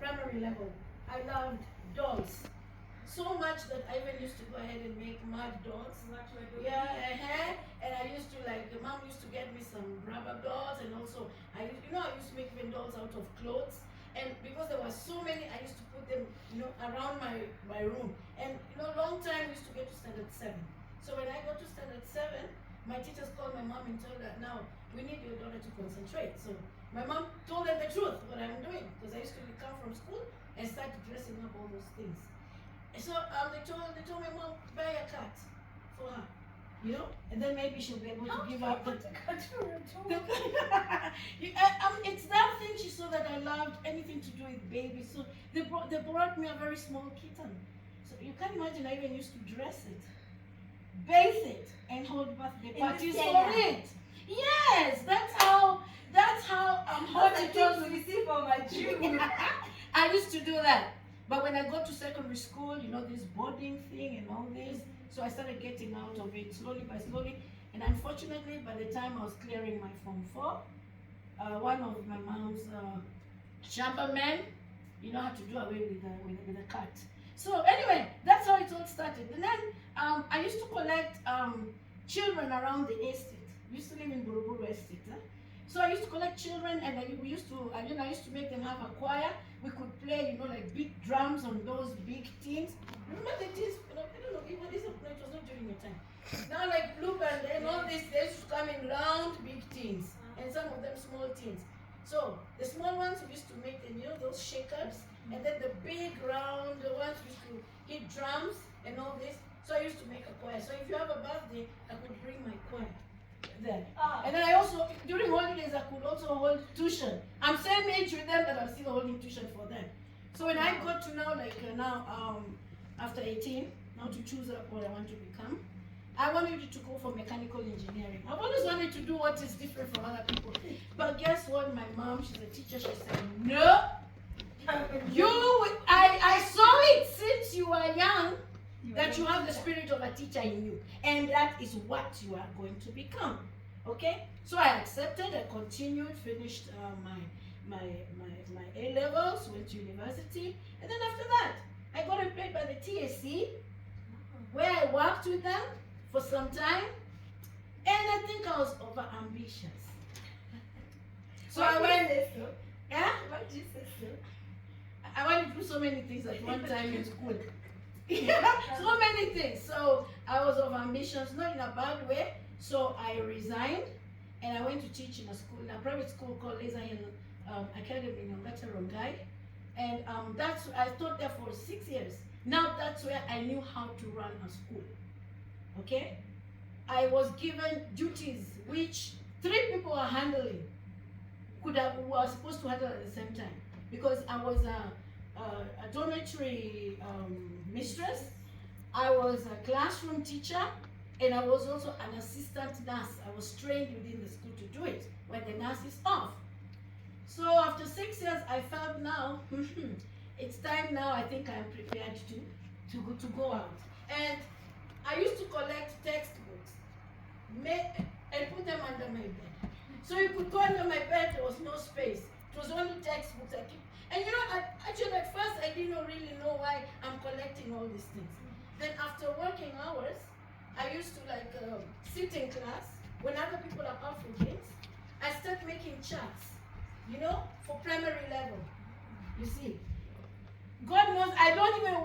primary level, I loved dolls. So much that I even used to go ahead and make mud dolls. Yeah, and I used to the mom used to get me some rubber dolls, and also I used to make even dolls out of clothes. And because there were so many, I used to put them, around my room. And long time we used to get to standard 7. So when I got to standard 7, my teachers called my mom and told her, now we need your daughter to concentrate. So my mom told them the truth, what I'm doing, because I used to come from school and start dressing up all those things. So they told my mom, buy a cat for her, and then maybe she'll be able to give up the cat for a toy. It's that thing she saw that I loved anything to do with babies. So they brought me a very small kitten. So you can imagine, I even used to dress it, bathe it, and hold birthday parties for it. Yes, that's how hot it was to receive for my children. I used to do that. But when I got to secondary school, this boarding thing and all this, so I started getting out of it slowly by slowly. And unfortunately, by the time I was clearing my Form 4, one of my mom's men, had to do away with the cat. So anyway, that's how it all started. And then I used to collect children around the estate. We used to live in Buruburu Estate. So I used to collect children, and I used to make them have a choir. We could play, like big drums on those big tins. Remember the tins? I don't know, it was not during your time. Now like blue band and all this, they used to come in round big tins, and some of them small tins. So the small ones we used to make them, those shakers, and then the big round ones we used to hit drums and all this. So I used to make a choir. So if you have a birthday, I could bring my choir there. And then I also, during holidays, I could also hold tuition. I'm same age with them, but I'm still holding tuition for them. So when I got to now, after 18, now to choose what I want to become, I wanted to go for mechanical engineering. I've always wanted to do what is different from other people. But guess what? My mom, she's a teacher, she said, no. I saw it since you were young, that you have the spirit of a teacher in you, and that is what you are going to become. Okay, so I accepted. I continued, finished my A levels, went to university, and then after that I got employed by the TSC, where I worked with them for some time, and I think I was over ambitious. So I went. Yeah. What did you say so? I wanted to do so many things at one time in school. So many things. So I was of ambitions, not in a bad way. So I resigned, and I went to teach in a private school called Laser Hill Academy in Ongata Rongai. And I taught there for 6 years. Now that's where I knew how to run a school. Okay? I was given duties which 3 people were handling, were supposed to handle at the same time. Because I was a dormitory mistress, I was a classroom teacher, and I was also an assistant nurse. I was trained within the school to do it when the nurse is off. So after 6 years, I felt now, it's time now, I think I'm prepared to go out. And I used to collect textbooks and put them under my bed. So you could go under my bed, there was no space. It was only textbooks I keep. And actually at first I didn't really know why I'm collecting all these things. Then after working hours, I used to sit in class when other people are out for games. I start making charts, for primary level. You see, God knows I don't know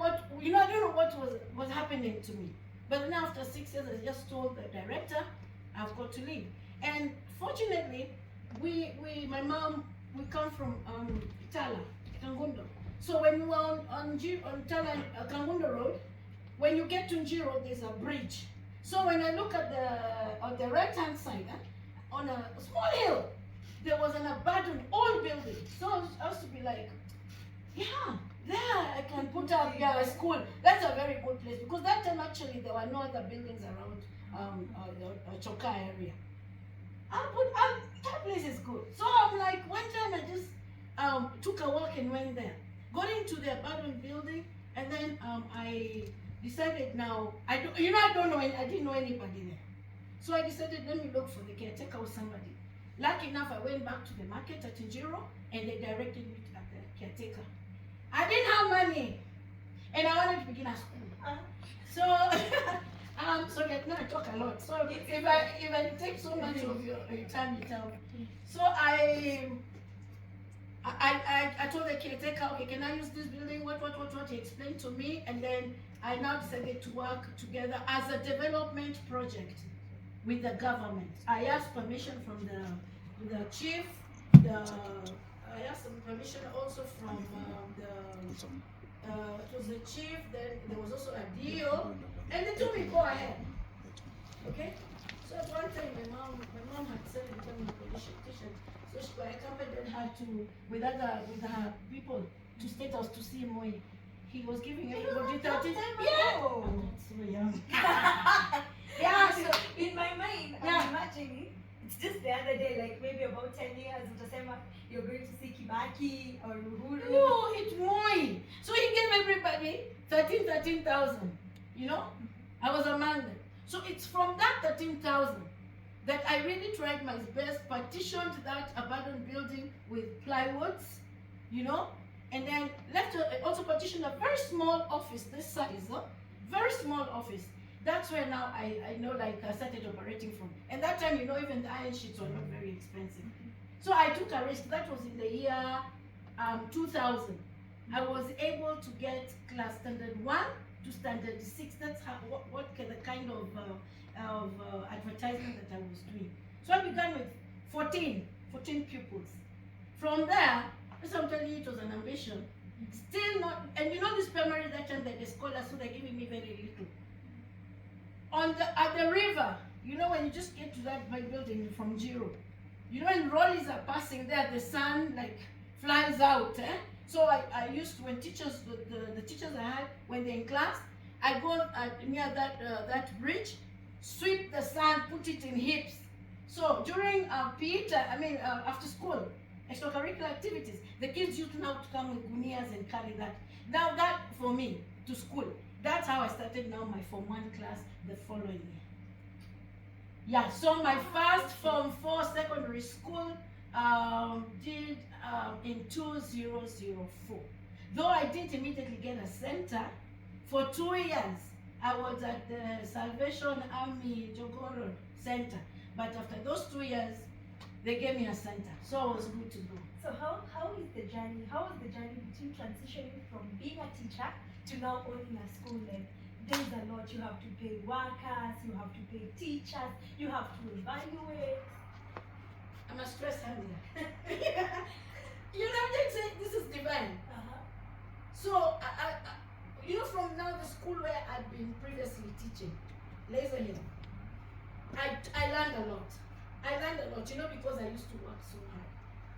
what was happening to me. But now after 6 years, I just told the director, I've got to leave. And fortunately, my mom, we come from Tala, Kangundo. So when we were on Tala, Kangundo Road, when you get to Njiro Road, there's a bridge. So when I look at on the right-hand side, on a small hill, there was an abandoned old building. So I used to be like, yeah, there I can put up a school. That's a very good place, because that time actually there were no other buildings around the Choka area. That place is good. So I'm like, one time I just took a walk and went there. Got into the abandoned building, and then I decided now, I didn't know anybody there. So I decided, let me look for the caretaker or somebody. Lucky enough, I went back to the market at Njiro, and they directed me at the caretaker. I didn't have money, and I wanted to begin a school. So, sorry, I talk a lot. So if I take so much of your time, you tell me. So I told the caretaker, okay, can I use this building? What? He explained to me, and then I now decided to work together as a development project with the government. I asked permission from the chief. I asked some permission also from it was the chief. Then there was also a deal, and they told me go ahead. Okay. So at one time, my mom had said becoming a politician. So I accompanied her to with her people to State House to see Moi. He was giving everybody 13. Yeah. I'm not so young. Yeah. So in my mind, I'm imagining it's just the other day, like maybe about 10 years, utasema you're going to see Kibaki or Uhuru. No, it's Moi. So he gave everybody 13,000. You know, I was among them. So it's from that 13,000 that I really tried my best, partitioned that abandoned building with plywoods, you know, and then left also partitioned a very small office this size, very small office. That's where now I know, like, I started operating from. And that time, you know, even the iron sheets were not very expensive. So I took a risk. That was in the year 2000. I was able to get class standard 1 to standard 6. That's how, what the kind of advertisement that I was doing. So I began with 14 pupils. From there, as I'm telling you, it was an ambition. Still not, and you know this primary that time that the scholars, so they're giving me very little. At the river, you know, when you just get to that building from zero, you know, when lorries are passing there, the sun like flies out. So I used to, when teachers, the teachers I had, when they're in class, I go near that bridge, sweep the sand, put it in heaps. So during after school, extracurricular activities, the kids used to now to come with gunias and carry that. Now that for me to school. That's how I started now my Form 1 class the following year. Yeah, so my first Form 4 secondary school did in 2004. Though I didn't immediately get a center, for 2 years I was at the Salvation Army Jogoro Center. But after those 2 years, they gave me a center, so I was good to go. So how is the journey? How was the journey between transitioning from being a teacher to now owning a school? Like, there's a lot. You have to pay workers, you have to pay teachers, you have to evaluate. I'm a stress handler. You know, they say this is divine. So you know, from now the school where I'd been previously teaching, Laser Hill, I learned a lot. You know, because I used to work so hard.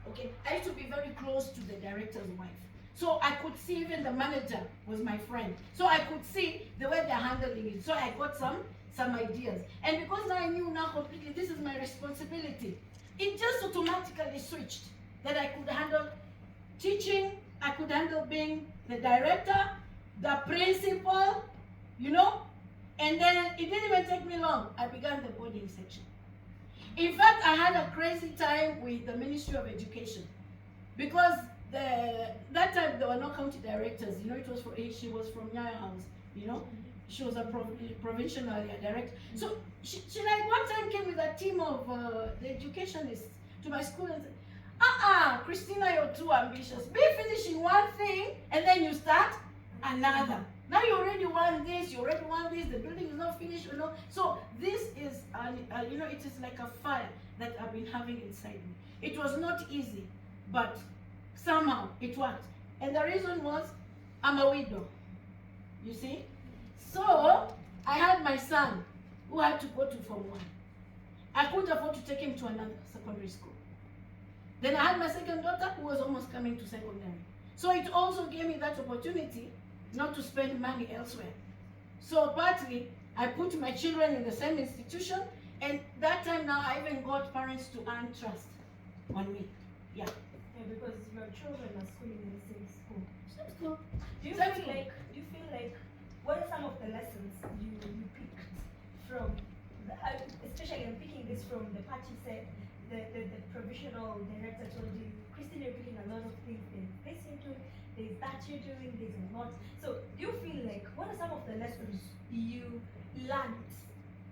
Okay, I used to be very close to the director's wife. So I could see, even the manager was my friend. So I could see the way they're handling it. So I got some ideas. And because now I knew now completely this is my responsibility, it just automatically switched that I could handle teaching, I could handle being the director, the principal, you know. And then it didn't even take me long. I began the boarding section. In fact, I had a crazy time with the Ministry of Education because that time there were no county directors. You know, it was she was from Nyayo House. You know, she was a provincial director. So she like one time came with a team of the educationists to my school and said, Christina, you're too ambitious. Be finishing one thing and then you start another. Now you already want this, the building is not finished, you know. So this is, you know, it is like a fire that I've been having inside me. It was not easy, but somehow it worked. And the reason was, I'm a widow, you see. So I had my son who had to go to Form 1. I couldn't afford to take him to another secondary school. Then I had my second daughter who was almost coming to secondary. So it also gave me that opportunity not to spend money elsewhere. So partly, I put my children in the same institution, and that time now I even got parents to earn trust on me. Yeah. Yeah, because your children are schooling in the same school. Same school. Do you feel like what are some of the lessons you picked from, especially I'm picking this from the part you said, the provisional director told you, Christina, you're doing a lot of things. There's this you're doing, there's that you're doing, there's a lot. So do you feel like, what are some of the lessons you learned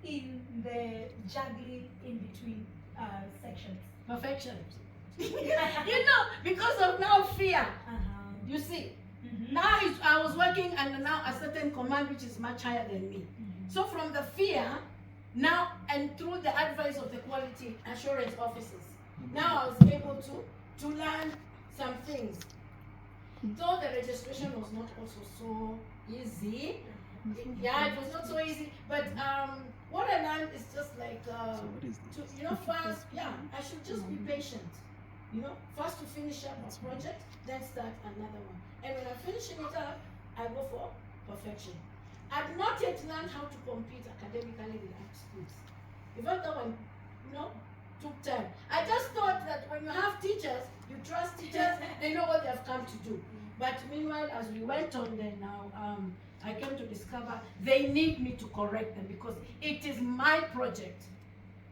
in the juggling in between sections? Perfection. Because of now fear. You see, now I was working under now a certain command which is much higher than me. So from the fear, now and through the advice of the quality assurance officers, now I was able to learn some things. Though the registration was not also so easy. Yeah, it was not so easy. But what I learned is just like first, I should just be patient. First to finish up a project, then start another one. And when I'm finishing it up, I go for perfection. I've not yet learned how to compete academically with art schools. In fact, that one, took time. I just thought that when you have teachers, you trust teachers, they know what they have come to do. But meanwhile, as we went on then now, I came to discover they need me to correct them because it is my project,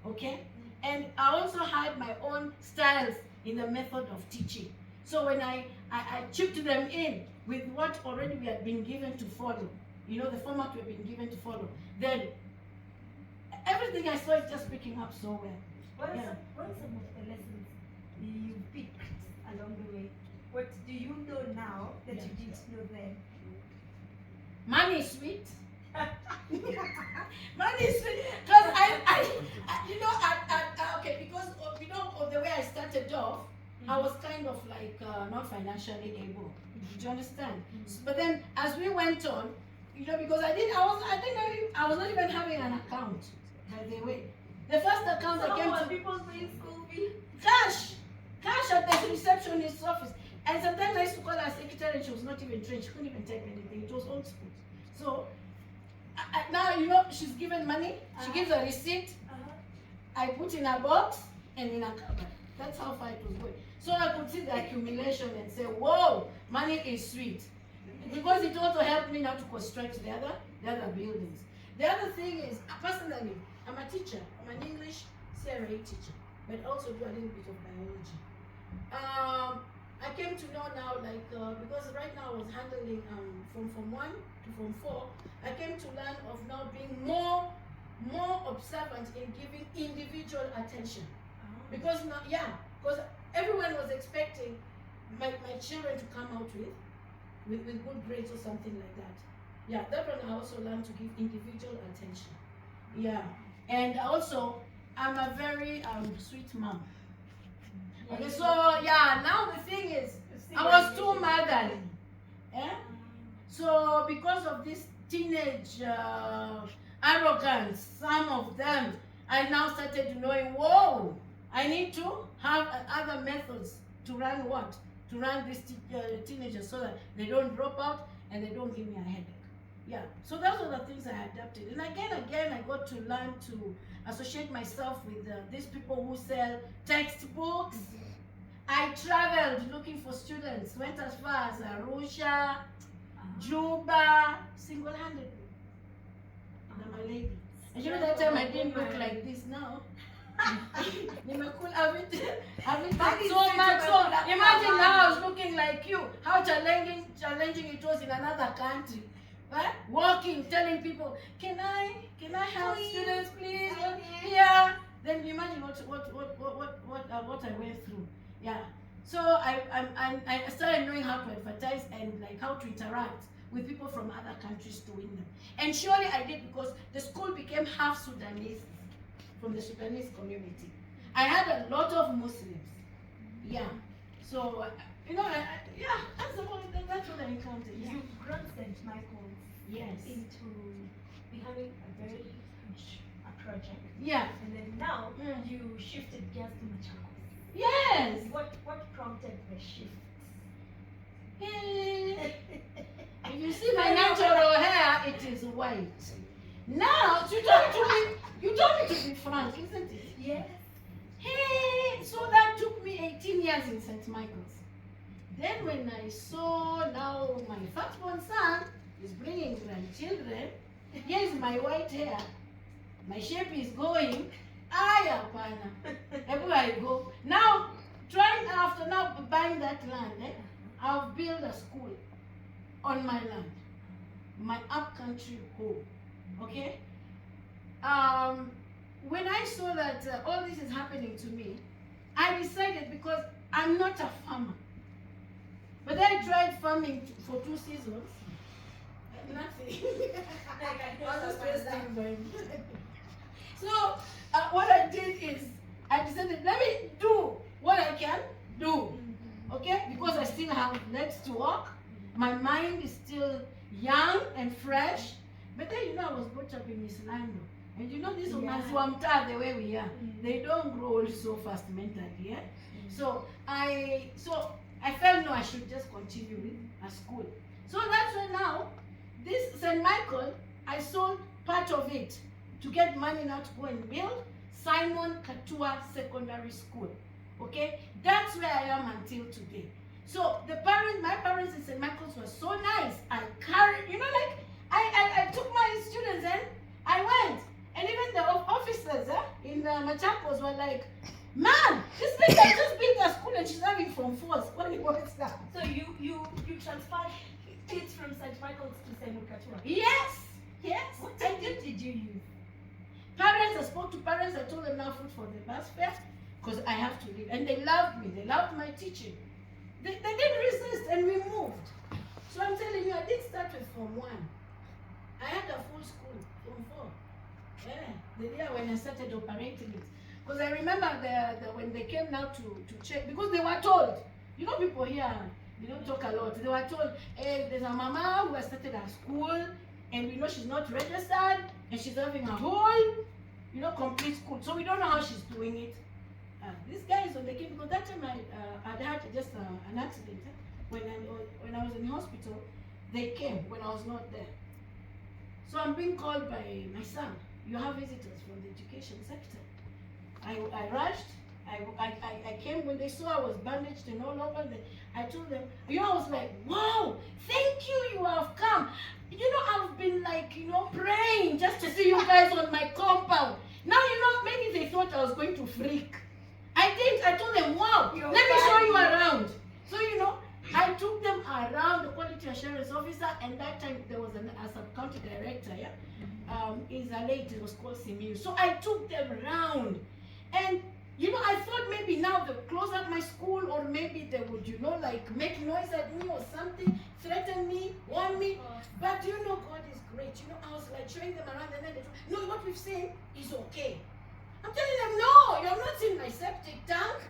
okay? And I also had my own styles in the method of teaching. So when I chipped them in with what already we had been given to follow, the format we've been given to follow, then everything I saw is just picking up so well. What are some of the lessons you picked along the way? What do you know now that you didn't know then? Money is sweet. Money is sweet. Because because of the way I started off, I was kind of like not financially able. Do you understand? But then as we went on, because I was not even having an account, by the way. The first account I came to, people paying school fee? Cash at the receptionist's office. And sometimes I used to call her secretary and she was not even trained. She couldn't even type anything. It was old school. So now, she's given money. She gives a receipt. I put in a box and in a cupboard. That's how far it was going. So I could see the accumulation and say, whoa, money is sweet. Because it also helped me now to construct the other buildings. The other thing is, personally, I'm a teacher. I'm an English CRA teacher, but also do a little bit of biology. I came to know now, because right now I was handling from Form 1 to Form 4, I came to learn of now being more observant in giving individual attention. Because now, because everyone was expecting my children to come out with good grades or something like that. Yeah, that one I also learned to give individual attention. Yeah, and also I'm a very sweet mom. Okay, so now the thing is, I was too motherly. So because of this teenage arrogance, some of them, I now started knowing, whoa, I need to have other methods to run what? To run these teenagers so that they don't drop out and they don't give me a headache. Yeah, so those are the things I adapted. And again, I got to learn to associate myself with these people who sell textbooks. I traveled looking for students, went as far as Arusha, Juba, single-handedly. I'm a lady. And that time I didn't look like this now. I've been so much. So imagine now I was looking like you. How challenging it was in another country. Right? Walking, telling people, can I help students, please? Yeah. Then you imagine what I went through. Yeah. So I started knowing how to advertise and how to interact with people from other countries to win them. And surely I did, because the school became half Sudanese from the Sudanese community. I had a lot of Muslims. Yeah. So that's what I encountered. Yeah. You've grown St. Michael's into becoming a very huge project. Yeah. And then now you shifted gears to Machakos. Yes. What prompted the shift? If you see my natural hair, it is white. Now you told me to be frank, isn't it? Yes. Hey, so that took me 18 years in St. Michael's. Then when I saw now my firstborn son is bringing grandchildren, here's my white hair, my shape is going, hapana. Everywhere I go. Now, trying after now buying that land, I've built a school on my land, my upcountry home. Okay? When I saw that all this is happening to me, I decided, because I'm not a farmer, but I tried farming for 2 seasons. Nothing. I was just wasting my So what I did is I decided, let me do what I can do. Okay? Because I still have legs to walk. My mind is still young and fresh. But then, I was brought up in Islando. And these Maziwamta, the way we are, they don't grow so fast mentally. Yeah? So I felt, no, I should just continue with a school. So that's why now, this St. Michael, I sold part of it to get money now to go and build Simon Katua Secondary School. Okay? That's where I am until today. So my parents in St. Michael's were so nice. I carried, I took my students and I went. And even the officers in Machakos were like, man, this lady just built a school and she's having from force. What's that? So you transferred kids from St. Michael's to Simon Katua? Yes. What technique did you use? Parents, I spoke to parents, I told them now food for the bus fare, because I have to leave. And they loved me, they loved my teaching. They didn't resist, and we moved. So I'm telling you, I did start with Form 1. I had a full school, Form 4. Yeah, the year when I started operating it. Because I remember when they came now to check, because they were told, people here, they don't talk a lot. They were told, hey, there's a mama who has started a school, and we know she's not registered, and she's having a whole, complete school. So we don't know how she's doing it. This guy is on the case, because that time I had just an accident. When I was in hospital, they came when I was not there. So I'm being called by my son. You have visitors from the education sector. I rushed. I came when they saw I was bandaged and all over. I told them, I was like, wow, thank you, you have come. I've been praying just to see you guys on my compound. Now, maybe they thought I was going to freak. I told them, wow, let me show you around. So, I took them around, the quality assurance officer, and that time there was a sub-county director, in Zalate, it was called Simiu. So I took them around. And, I thought maybe now they'll close up my school, or maybe they would, make noise at me or something, threaten me, warn me. But God is great. I was showing them around, and then they told, no, what we've seen is okay. I'm telling them, no, you have not seen my septic tank.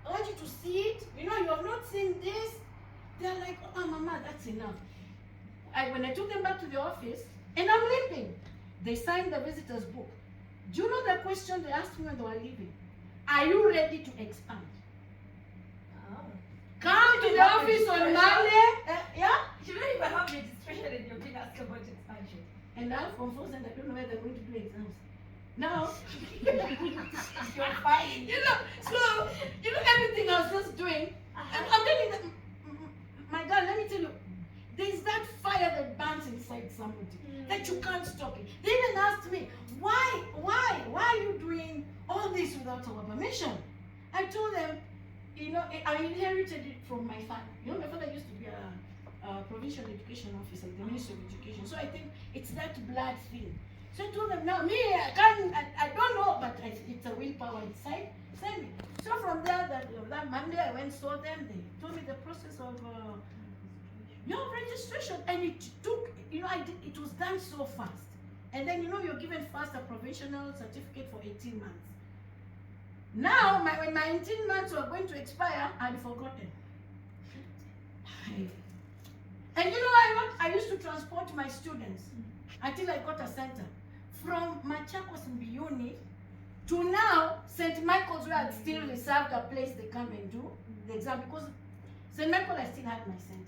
I want you to see it. You have not seen this. They're like, oh, Mama, that's enough. When I took them back to the office, and I'm leaving, they signed the visitor's book. Do you know the question they asked me when they were leaving? Are you ready to expand? Oh. Come to the office on Monday. You don't even have registration and you're being asked about expansion. And I'm from Force, and I don't know where they're going to do exams. Now, you're fine. So, everything I was just doing, I'm telling them, my God, let me tell you, there's that fire that burns inside somebody that you can't stop it. They even asked me, why are you doing all this without our permission? I told them, I inherited it from my father. My father used to be a provincial education officer at the Ministry of Education. So I think it's that blood thing. So I told them, now me, I don't know, but it's a willpower inside. Send me. So from there, that Monday, I went saw them. They told me the process of your registration, and it took, it was done so fast. And then you're given first a provisional certificate for 18 months. Now, when my 18 months were going to expire, I'd forgotten. And I used to transport my students until I got a center. From Machakos Mbiyuni to now, St. Michael's, where I'd still reserved a place they come and do the exam, because St. Michael, I still had my center.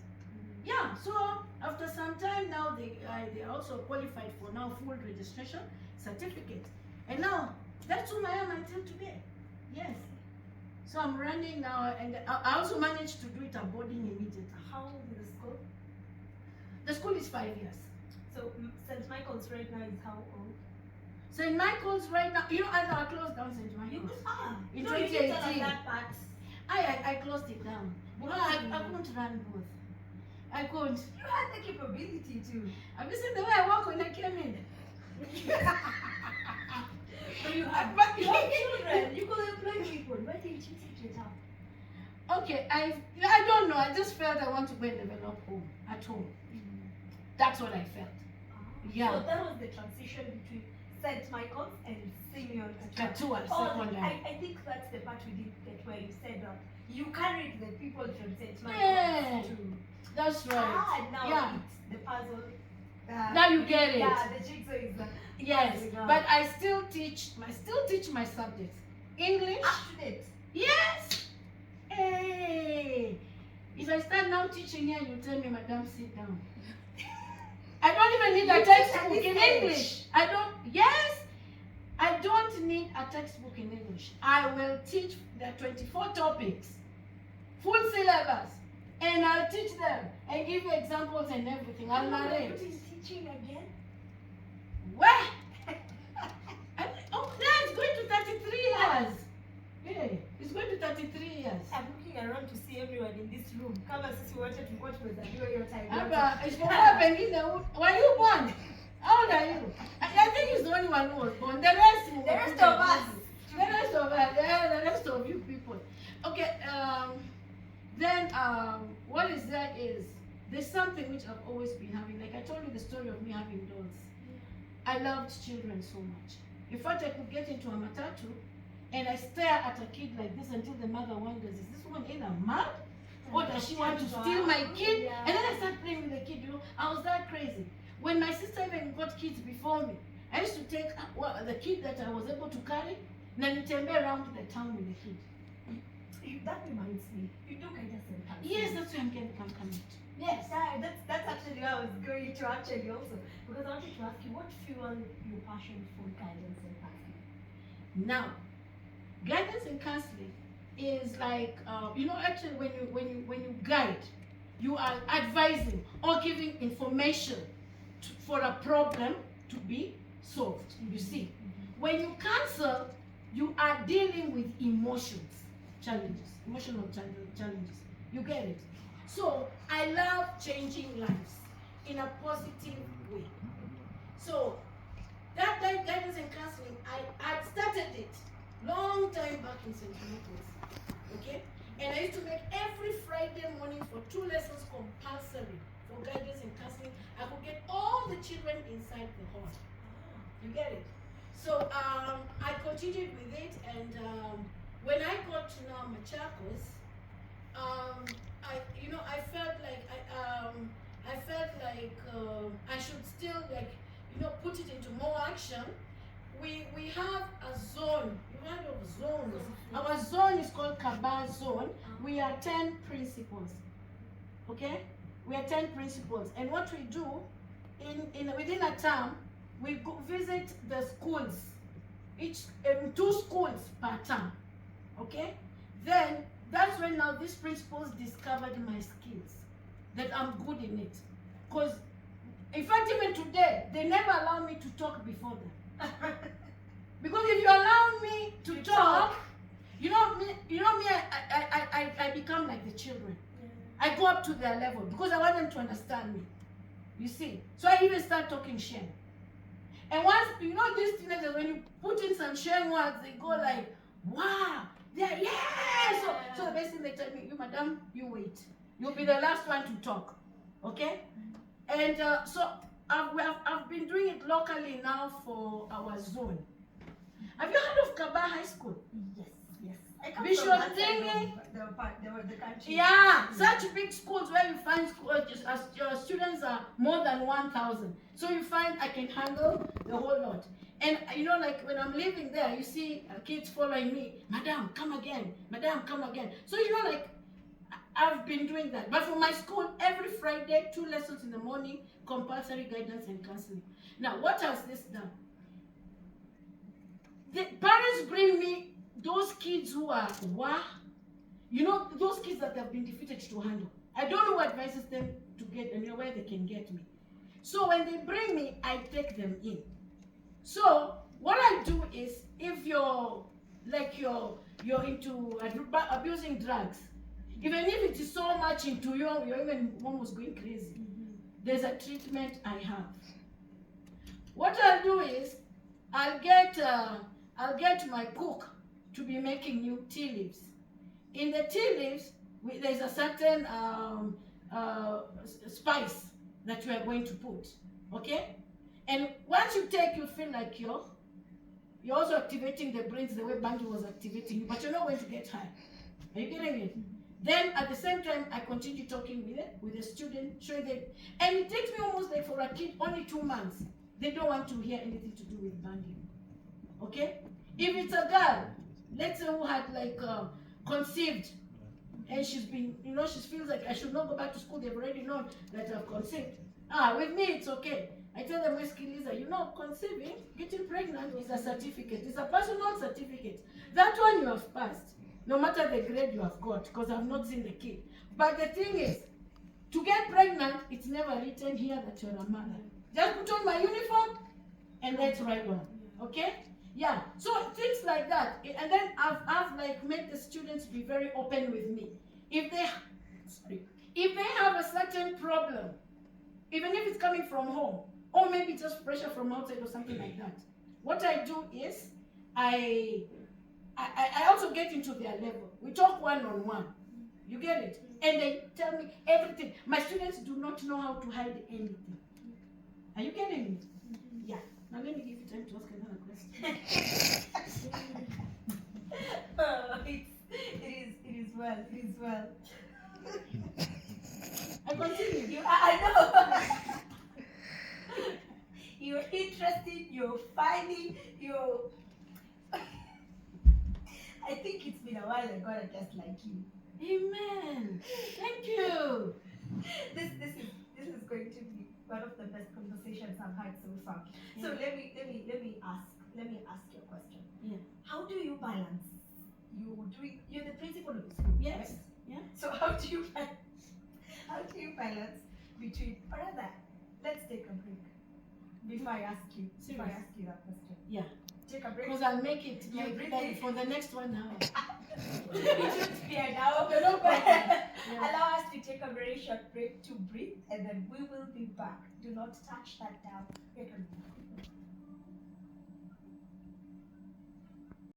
Yeah, so after some time now, they also qualified for now full registration certificate. And now, that's who I am until today. Yes. So I'm running now, and I also managed to do it at boarding immediately. How old is the school? The school is 5 years. So St. Michael's right now is how old? St. Michael's right now, I closed down St. Michael's. In 2018. That part. I closed it down. Because I couldn't run both. I couldn't. You had the capability to. Have you seen the way I walk when I came in? But you have children. You could employ people. Why didn't you take it up? Okay, I don't know. I just felt I want to go and develop home at home. That's what I felt. Yeah. So that was the transition between St. Michael's and Simeon Katua, secondary. I think that's the part we didn't get where you said that you carried the people from St. Michael's Yeah. to. That's right. Now Yeah. it's the puzzle. Now you get it. Yeah, the jigsaw is Yes, puzzling out. but I still teach my subjects. English. Up to date. Yes. Hey. If I start now teaching here, you tell me, Madam, sit down. I don't even need a textbook in English. I don't need a textbook in English. I will teach the 24 topics, full syllabus, and I'll teach them and give you examples and everything. I'll narrate. Teaching again? Where? Oh, yeah, it's going to 33 years. Yeah, it's going to 33 years. I'm looking around to see everyone in this room. Kama sisi wote tulikuwa tumezaliwa hiyo time. Hapa, isipokuwa pengine, were you born? How old are you? I think he's the only one who was born. The rest of us. The rest of you people. Okay, then what is there is, there's something which I've always been having. Like I told you the story of me having dolls. I loved children so much. In fact, I could get into a matatu and I stare at a kid like this until the mother wonders, is this one either mad? Or does she want to steal my kid? Yeah. And then I started playing with the kid, I was that crazy. When my sister even got kids before me, I used to take the kid that I was able to carry, and then around the town with the kid. That reminds me. You do guidance and counseling. Yes, that's where I'm coming to. Yes. Yeah, that's actually where I was going to actually also. Because I wanted to ask you, what fueled your passion for guidance and counseling? Now, guidance and counseling is like, actually when you guide, you are advising or giving information for a problem to be solved. You see, when you counsel, you are dealing with emotional challenges. You get it? So I love changing lives in a positive way. So that guidance and counseling, I started it long time back in St. Michael's. Okay? And I used to make every Friday morning for 2 lessons compulsory for guidance and counseling. I could get all the children inside the hall. You get it? So I continued with it, and when I got to now Machakos, I should still put it into more action. We have a zone. You heard of zones? Our zone is called Kaba Zone. We are 10 principals. Okay? We are 10 principals, and what we do within a term, we go visit the schools, each 2 schools per term. Okay? Then that's when now these principals discovered my skills, that I'm good in it. Because in fact, even today, they never allow me to talk before them. Because if you allow me to talk, you know me, I become like the children. I go up to their level because I want them to understand me. You see? So I even start talking Shen. And once, these teenagers, when you put in some Shen words, they go like, wow, they're, yeah! So the best thing they tell me, you madam, you wait. You'll be the last one to talk. Okay? And so I've been doing it locally now for our zone. Have you heard of Kaba High School? Yes. Visual thinking. The country. Yeah, such big schools where you find students are more than 1,000. So you find I can handle the whole lot. And like when I'm living there, you see kids following me. Madam, come again. Madam, come again. So like I've been doing that. But for my school, every Friday, 2 lessons in the morning, compulsory guidance and counseling. Now, what has this done? The parents bring me those kids who are those kids that have been defeated to handle. I don't know who advises them to get where they can get me. So when they bring me, I take them in. So what I do is, if you're into abusing drugs, even if it is so much into you, you're even almost going crazy. There's a treatment I have. What I'll do is, I'll get my cook to be making you tea leaves. In the tea leaves, there's a certain spice that you are going to put, okay? And once you take, you feel like you're also activating the brains the way Bangi was activating you, but you're not going to get high. Are you getting it? Then at the same time, I continue talking with the student, showing them, and it takes me almost like, for a kid, only 2 months. They don't want to hear anything to do with Bangi. Okay? If it's a girl, let's say who had conceived, and she's been, she feels like I should not go back to school, they've already known that I've conceived. With me, it's okay. I tell them, Lisa, conceiving, getting pregnant is a certificate. It's a personal certificate. That one you have passed, no matter the grade you have got, because I've not seen the kid. But the thing is, to get pregnant, it's never written here that you're a mother. Just put on my uniform, and let's ride on. Okay? Yeah. So things like that. And then I've made the students be very open with me. If they have a certain problem, even if it's coming from home, or maybe just pressure from outside or something like that, what I do is I also get into their level. We talk one-on-one. You get it? And they tell me everything. My students do not know how to hide anything. Are you getting it? Yeah. Now let me give you time to ask another question. It is well. It is well. I continue. I know. You're interested. You're funny. I think it's been a while I got just like you. Amen. Thank you. This is going to be one of the best conversations I've had so far. Yeah. So let me ask you a question. Yeah. How do you balance? You're the principal of the school. Yes. Right? Yeah. So how do you balance between, or rather, let's take a break before I ask you that question. Yeah. Take a break. Because I'll make it breathe like in. for the next 1 hour. It should be an hour. Okay, no problem. Yeah. Allow us to take a very short break to breathe, and then we will be back. Do not touch that down.